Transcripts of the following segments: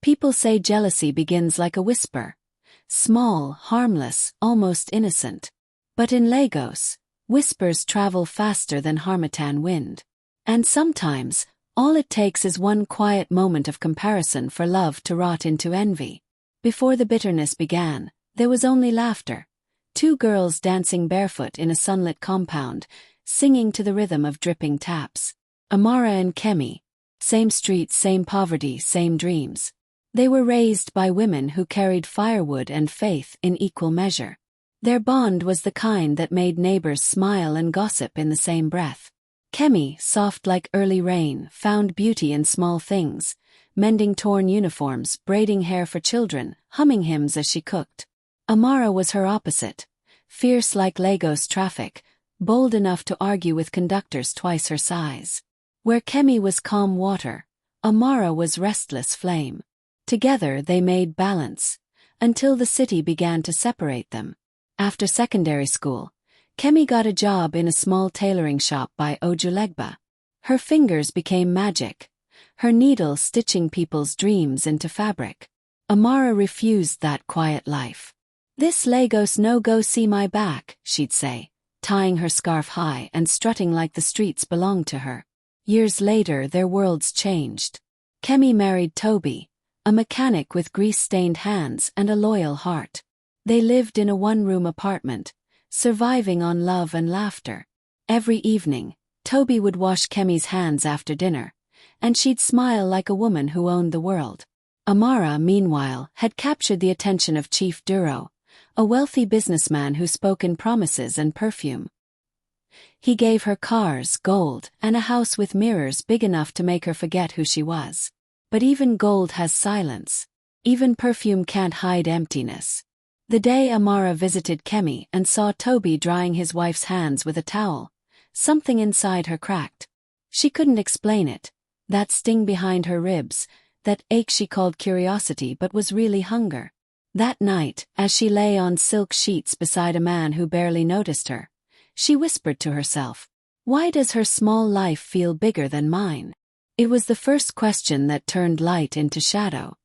People say jealousy begins like a whisper. Small, harmless, almost innocent. But in Lagos, whispers travel faster than harmattan wind. And sometimes, all it takes is one quiet moment of comparison for love to rot into envy. Before the bitterness began, there was only laughter. Two girls dancing barefoot in a sunlit compound, singing to the rhythm of dripping taps. Amara and Kemi. Same streets, same poverty, same dreams. They were raised by women who carried firewood and faith in equal measure. Their bond was the kind that made neighbors smile and gossip in the same breath. Kemi, soft like early rain, found beauty in small things, mending torn uniforms, braiding hair for children, humming hymns as she cooked. Amara was her opposite, fierce like Lagos traffic, bold enough to argue with conductors twice her size. Where Kemi was calm water, Amara was restless flame. Together they made balance, until the city began to separate them. After secondary school, Kemi got a job in a small tailoring shop by Ojulegba. Her fingers became magic, her needle stitching people's dreams into fabric. Amara refused that quiet life. "This Lagos no go see my back," she'd say, tying her scarf high and strutting like the streets belonged to her. Years later their worlds changed. Kemi married Toby, a mechanic with grease-stained hands and a loyal heart. They lived in a one-room apartment, surviving on love and laughter. Every evening, Toby would wash Kemi's hands after dinner, and she'd smile like a woman who owned the world. Amara, meanwhile, had captured the attention of Chief Duro, a wealthy businessman who spoke in promises and perfume. He gave her cars, gold, and a house with mirrors big enough to make her forget who she was. But even gold has silence. Even perfume can't hide emptiness. The day Amara visited Kemi and saw Toby drying his wife's hands with a towel, something inside her cracked. She couldn't explain it. That sting behind her ribs, that ache she called curiosity but was really hunger. That night, as she lay on silk sheets beside a man who barely noticed her, she whispered to herself, "Why does her small life feel bigger than mine?" It was the first question that turned light into shadow.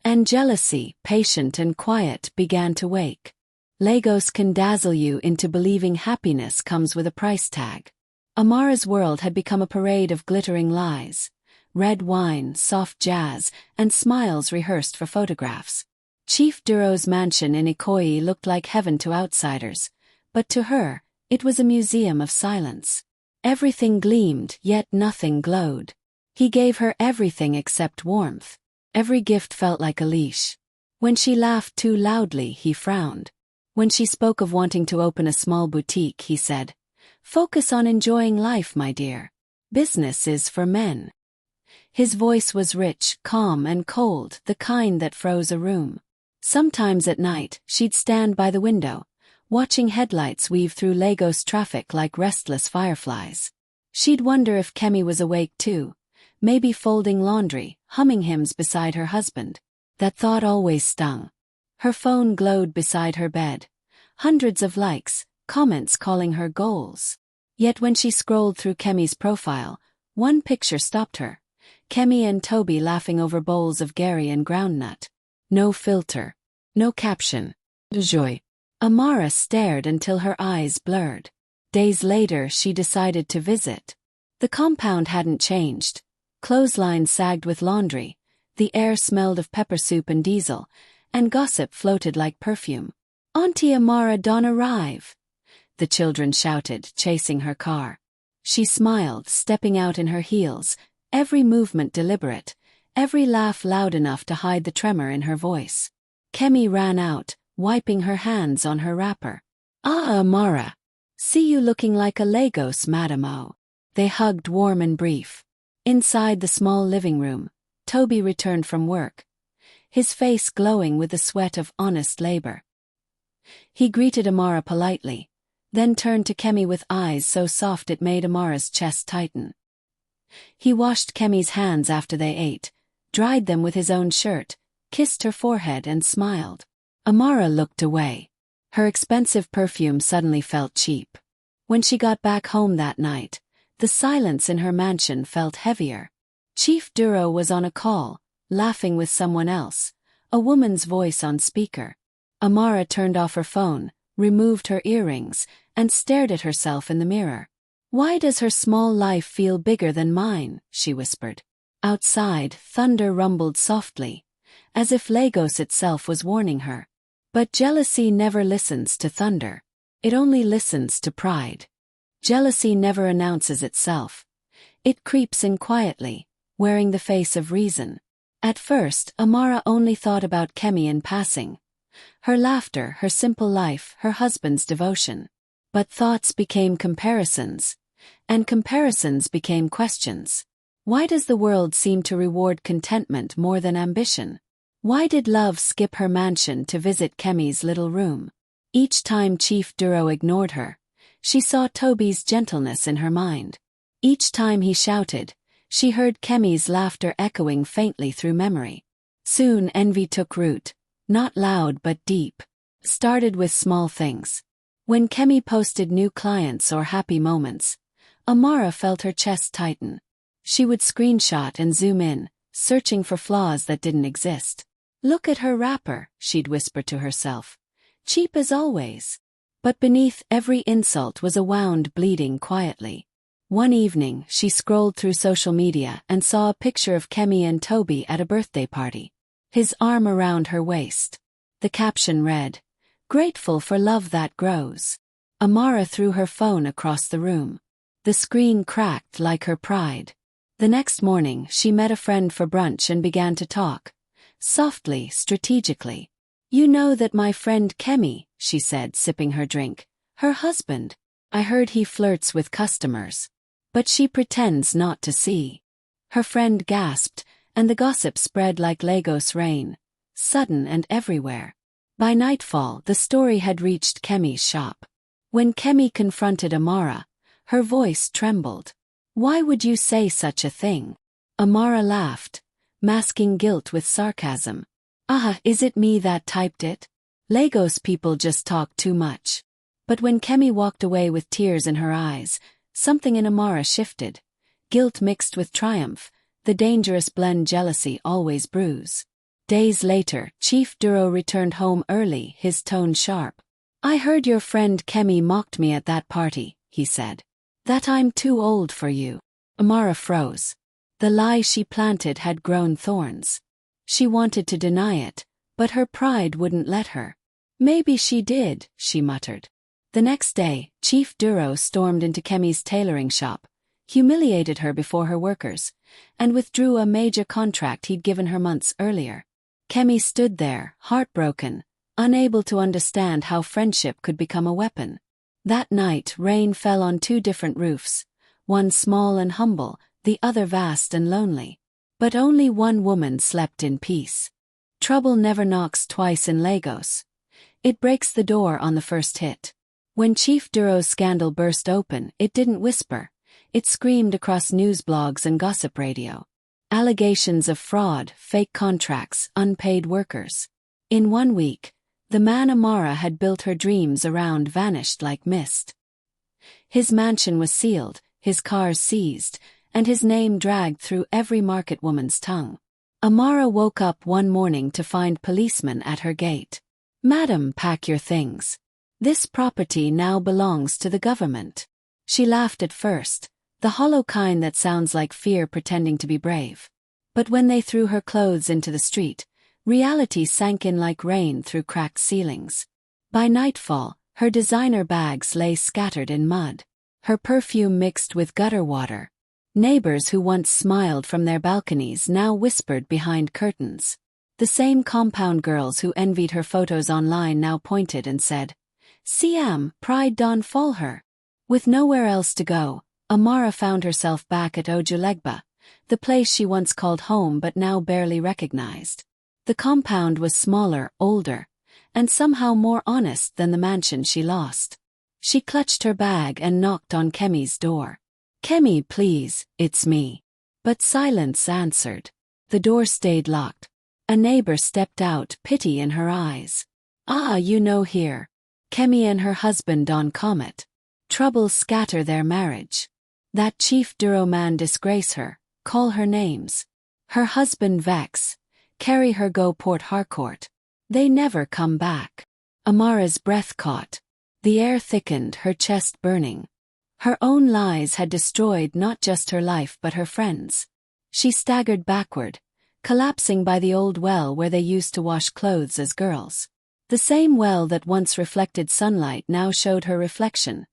And jealousy, patient and quiet, began to wake. Lagos can dazzle you into believing happiness comes with a price tag. Amara's world had become a parade of glittering lies. Red wine, soft jazz, and smiles rehearsed for photographs. Chief Duro's mansion in Ikoyi looked like heaven to outsiders, but to her, it was a museum of silence. Everything gleamed, yet nothing glowed. He gave her everything except warmth. Every gift felt like a leash. When she laughed too loudly, he frowned. When she spoke of wanting to open a small boutique, he said, "Focus on enjoying life, my dear. Business is for men." His voice was rich, calm and cold, the kind that froze a room. Sometimes at night, she'd stand by the window, watching headlights weave through Lagos traffic like restless fireflies. She'd wonder if Kemi was awake too, maybe folding laundry, humming hymns beside her husband. That thought always stung. Her phone glowed beside her bed. Hundreds of likes, comments calling her goals. Yet when she scrolled through Kemi's profile, one picture stopped her. Kemi and Toby laughing over bowls of gari and groundnut. No filter. No caption. Joy. Amara stared until her eyes blurred. Days later she decided to visit. The compound hadn't changed. Clotheslines sagged with laundry, the air smelled of pepper soup and diesel, and gossip floated like perfume. "Auntie Amara don't arrive," the children shouted, chasing her car. She smiled, stepping out in her heels, every movement deliberate, every laugh loud enough to hide the tremor in her voice. Kemi ran out, wiping her hands on her wrapper. "Ah, Amara. See you looking like a Lagos Madam O." They hugged warm and brief. Inside the small living room, Toby returned from work, his face glowing with the sweat of honest labor. He greeted Amara politely, then turned to Kemi with eyes so soft it made Amara's chest tighten. He washed Kemi's hands after they ate, dried them with his own shirt, kissed her forehead and smiled. Amara looked away. Her expensive perfume suddenly felt cheap. When she got back home that night, the silence in her mansion felt heavier. Chief Duro was on a call, laughing with someone else, a woman's voice on speaker. Amara turned off her phone, removed her earrings, and stared at herself in the mirror. "Why does her small life feel bigger than mine?" she whispered. Outside, thunder rumbled softly, as if Lagos itself was warning her. But jealousy never listens to thunder. It only listens to pride. Jealousy never announces itself. It creeps in quietly, wearing the face of reason. At first, Amara only thought about Kemi in passing. Her laughter, her simple life, her husband's devotion. But thoughts became comparisons, and comparisons became questions. Why does the world seem to reward contentment more than ambition? Why did love skip her mansion to visit Kemi's little room? Each time Chief Duro ignored her, she saw Toby's gentleness in her mind. Each time he shouted, she heard Kemi's laughter echoing faintly through memory. Soon envy took root, not loud but deep. Started with small things. When Kemi posted new clients or happy moments, Amara felt her chest tighten. She would screenshot and zoom in, searching for flaws that didn't exist. "Look at her wrapper," she'd whisper to herself. "Cheap as always." But beneath every insult was a wound bleeding quietly. One evening, she scrolled through social media and saw a picture of Kemi and Toby at a birthday party. His arm around her waist. The caption read, "Grateful for love that grows." Amara threw her phone across the room. The screen cracked like her pride. The next morning, she met a friend for brunch and began to talk. Softly, strategically. "You know that my friend Kemi," she said, sipping her drink. "Her husband. I heard he flirts with customers. But she pretends not to see." Her friend gasped, and the gossip spread like Lagos rain. Sudden and everywhere. By nightfall, the story had reached Kemi's shop. When Kemi confronted Amara, her voice trembled. "Why would you say such a thing?" Amara laughed, masking guilt with sarcasm. "Ah, is it me that typed it? Lagos people just talk too much." But when Kemi walked away with tears in her eyes, something in Amara shifted. Guilt mixed with triumph, the dangerous blend jealousy always brews. Days later, Chief Duro returned home early, his tone sharp. "I heard your friend Kemi mocked me at that party," he said. "That I'm too old for you." Amara froze. The lie she planted had grown thorns. She wanted to deny it, but her pride wouldn't let her. "Maybe she did," she muttered. The next day, Chief Duro stormed into Kemi's tailoring shop, humiliated her before her workers, and withdrew a major contract he'd given her months earlier. Kemi stood there, heartbroken, unable to understand how friendship could become a weapon. That night, rain fell on two different roofs, one small and humble, the other vast and lonely. But only one woman slept in peace. Trouble never knocks twice in Lagos. It breaks the door on the first hit. When Chief Duro's scandal burst open, it didn't whisper. It screamed across news blogs and gossip radio. Allegations of fraud, fake contracts, unpaid workers. In 1 week, the man Amara had built her dreams around vanished like mist. His mansion was sealed, his cars seized, and his name dragged through every market woman's tongue. Amara woke up one morning to find policemen at her gate. "Madam, pack your things. This property now belongs to the government." She laughed at first, the hollow kind that sounds like fear pretending to be brave. But when they threw her clothes into the street, reality sank in like rain through cracked ceilings. By nightfall, her designer bags lay scattered in mud. Her perfume mixed with gutter water. Neighbors who once smiled from their balconies now whispered behind curtains. The same compound girls who envied her photos online now pointed and said, "Siam, pride don fall her." With nowhere else to go, Amara found herself back at Ojulegba, the place she once called home but now barely recognized. The compound was smaller, older, and somehow more honest than the mansion she lost. She clutched her bag and knocked on Kemi's door. "Kemi, please, it's me." But silence answered. The door stayed locked. A neighbor stepped out, pity in her eyes. "Ah, you know here. Kemi and her husband Don Comet. Trouble scatter their marriage. That Chief Duro man disgrace her, call her names. Her husband vex, Carry her go Port Harcourt. They never come back. Amara's breath caught. The air thickened, her chest burning. Her own lies had destroyed not just her life but her friends. She staggered backward, collapsing by the old well where they used to wash clothes as girls. The same well that once reflected sunlight now showed her reflection,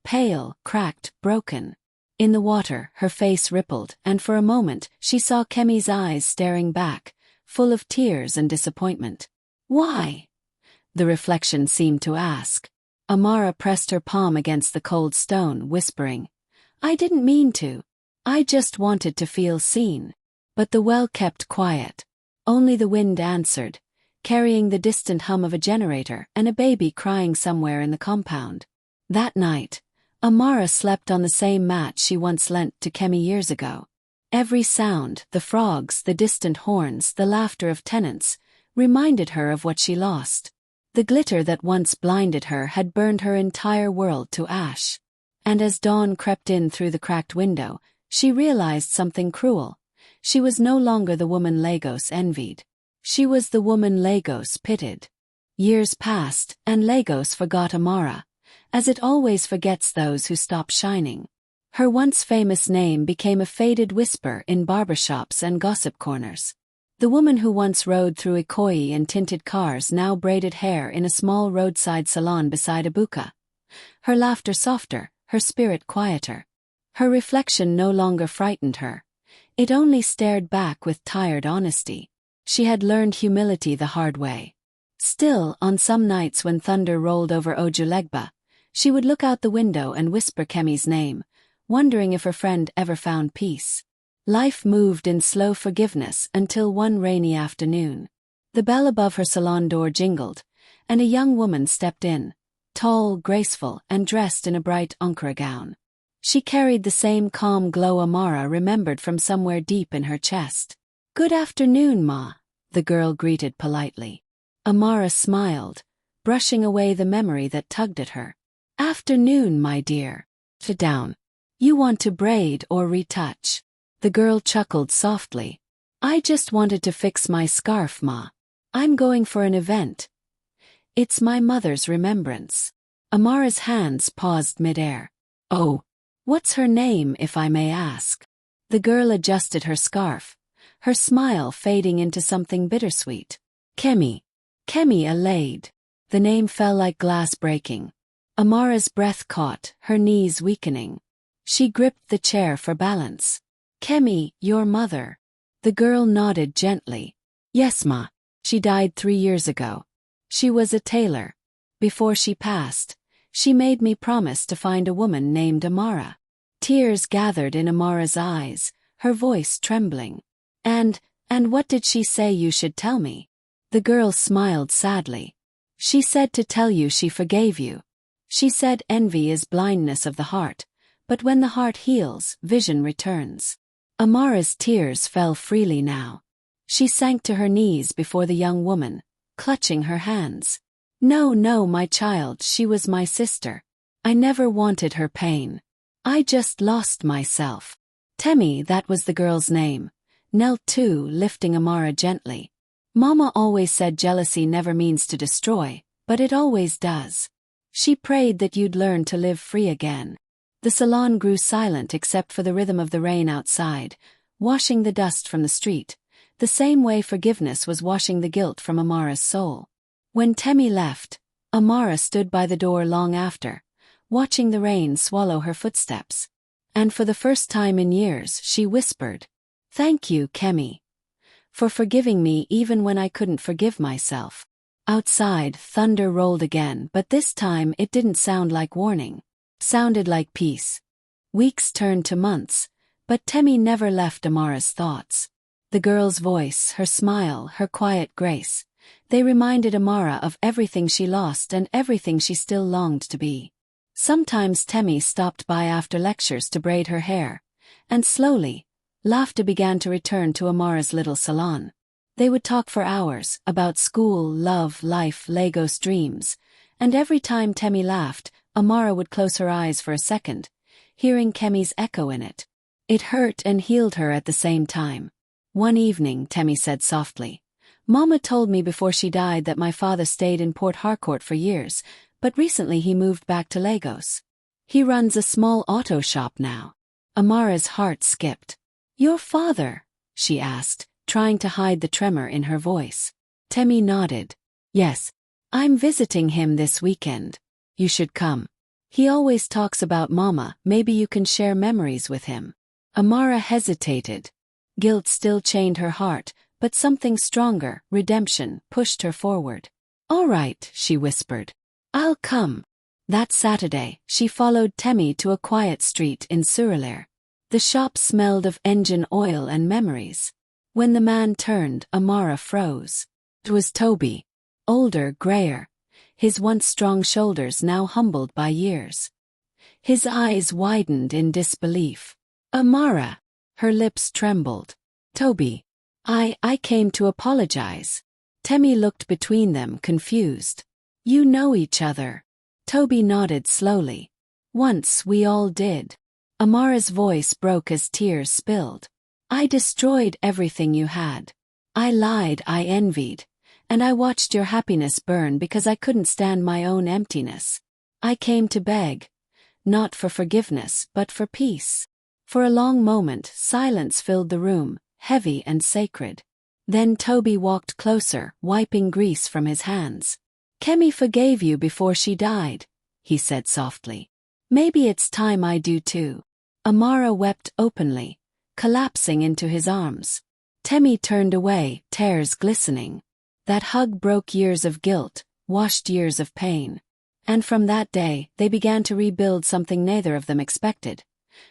pale, cracked, broken. In the water, her face rippled, and for a moment she saw Kemi's eyes staring back, full of tears and disappointment. "Why?" the reflection seemed to ask. Amara pressed her palm against the cold stone, whispering, "I didn't mean to. I just wanted to feel seen." But the well kept quiet. Only the wind answered, carrying the distant hum of a generator and a baby crying somewhere in the compound. That night, Amara slept on the same mat she once lent to Kemi years ago. Every sound, the frogs, the distant horns, the laughter of tenants, reminded her of what she lost. The glitter that once blinded her had burned her entire world to ash. And as dawn crept in through the cracked window, she realized something cruel. She was no longer the woman Lagos envied. She was the woman Lagos pitied. Years passed, and Lagos forgot Amara, as it always forgets those who stop shining. Her once famous name became a faded whisper in barbershops and gossip corners. The woman who once rode through Ikoyi in tinted cars now braided hair in a small roadside salon beside a buka. Her laughter softer, her spirit quieter. Her reflection no longer frightened her. It only stared back with tired honesty. She had learned humility the hard way. Still, on some nights when thunder rolled over Ojulegba, she would look out the window and whisper Kemi's name, wondering if her friend ever found peace. Life moved in slow forgiveness until one rainy afternoon. The bell above her salon door jingled, and a young woman stepped in, tall, graceful, and dressed in a bright Ankara gown. She carried the same calm glow Amara remembered from somewhere deep in her chest. "Good afternoon, Ma," the girl greeted politely. Amara smiled, brushing away the memory that tugged at her. "Afternoon, my dear. Sit down. You want to braid or retouch?" The girl chuckled softly. "I just wanted to fix my scarf, Ma. I'm going for an event. It's my mother's remembrance." Amara's hands paused midair. "Oh, what's her name, if I may ask?" The girl adjusted her scarf, her smile fading into something bittersweet. "Kemi. Kemi Alade." The name fell like glass breaking. Amara's breath caught, her knees weakening. She gripped the chair for balance. "Kemi, your mother." The girl nodded gently. "Yes, Ma. She died 3 years ago. She was a tailor. Before she passed, she made me promise to find a woman named Amara." Tears gathered in Amara's eyes, her voice trembling. And what did she say you should tell me?" The girl smiled sadly. "She said to tell you she forgave you. She said envy is blindness of the heart, but when the heart heals, vision returns." Amara's tears fell freely now. She sank to her knees before the young woman, clutching her hands. "No, no, my child, she was my sister. I never wanted her pain. I just lost myself." Temi, that was the girl's name, knelt too, lifting Amara gently. "Mama always said jealousy never means to destroy, but it always does. She prayed that you'd learn to live free again." The salon grew silent except for the rhythm of the rain outside, washing the dust from the street, the same way forgiveness was washing the guilt from Amara's soul. When Temi left, Amara stood by the door long after, watching the rain swallow her footsteps. And for the first time in years she whispered, "Thank you, Kemi, for forgiving me even when I couldn't forgive myself." Outside, thunder rolled again, but this time it didn't sound like warning. Sounded like peace. Weeks turned to months, but Temi never left Amara's thoughts. The girl's voice, her smile, her quiet grace, they reminded Amara of everything she lost and everything she still longed to be. Sometimes Temi stopped by after lectures to braid her hair, and slowly, laughter began to return to Amara's little salon. They would talk for hours, about school, love, life, Lagos dreams, and every time Temi laughed, Amara would close her eyes for a second, hearing Kemi's echo in it. It hurt and healed her at the same time. One evening, Temi said softly, Mama told me before she died that my father stayed in Port Harcourt for years, but recently he moved back to Lagos. He runs a small auto shop now. Amara's heart skipped. Your father? She asked, trying to hide the tremor in her voice. Temi nodded. Yes. I'm visiting him this weekend. You should come. He always talks about Mama, maybe you can share memories with him. Amara hesitated. Guilt still chained her heart, but something stronger, redemption, pushed her forward. All right, she whispered. I'll come. That Saturday, she followed Temi to a quiet street in Surulere. The shop smelled of engine oil and memories. When the man turned, Amara froze. It was Toby. Older, grayer. His once strong shoulders now humbled by years. His eyes widened in disbelief. Amara. Her lips trembled. Toby. I came to apologize. Temi looked between them, confused. You know each other. Toby nodded slowly. Once we all did. Amara's voice broke as tears spilled. I destroyed everything you had. I lied, I envied. And I watched your happiness burn because I couldn't stand my own emptiness. I came to beg. Not for forgiveness, but for peace. For a long moment, silence filled the room, heavy and sacred. Then Toby walked closer, wiping grease from his hands. Kemi forgave you before she died, he said softly. Maybe it's time I do too. Amara wept openly, collapsing into his arms. Temi turned away, tears glistening. That hug broke years of guilt, washed years of pain. And from that day, they began to rebuild something neither of them expected.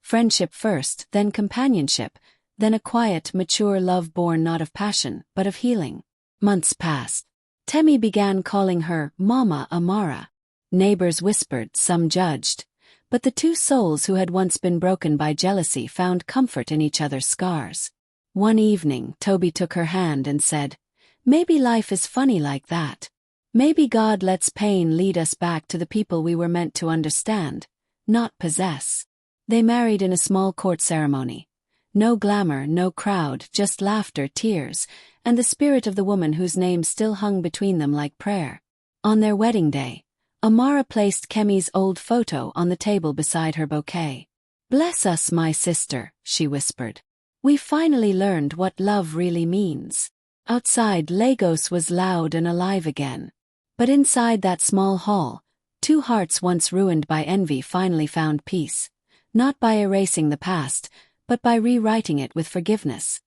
Friendship first, then companionship, then a quiet, mature love born not of passion, but of healing. Months passed. Temi began calling her Mama Amara. Neighbors whispered, some judged. But the two souls who had once been broken by jealousy found comfort in each other's scars. One evening, Toby took her hand and said, Maybe life is funny like that. Maybe God lets pain lead us back to the people we were meant to understand, not possess. They married in a small court ceremony. No glamour, no crowd, just laughter, tears, and the spirit of the woman whose name still hung between them like prayer. On their wedding day, Amara placed Kemi's old photo on the table beside her bouquet. Bless us, my sister, she whispered. We finally learned what love really means. Outside, Lagos was loud and alive again. But inside that small hall, two hearts once ruined by envy finally found peace. Not by erasing the past, but by rewriting it with forgiveness.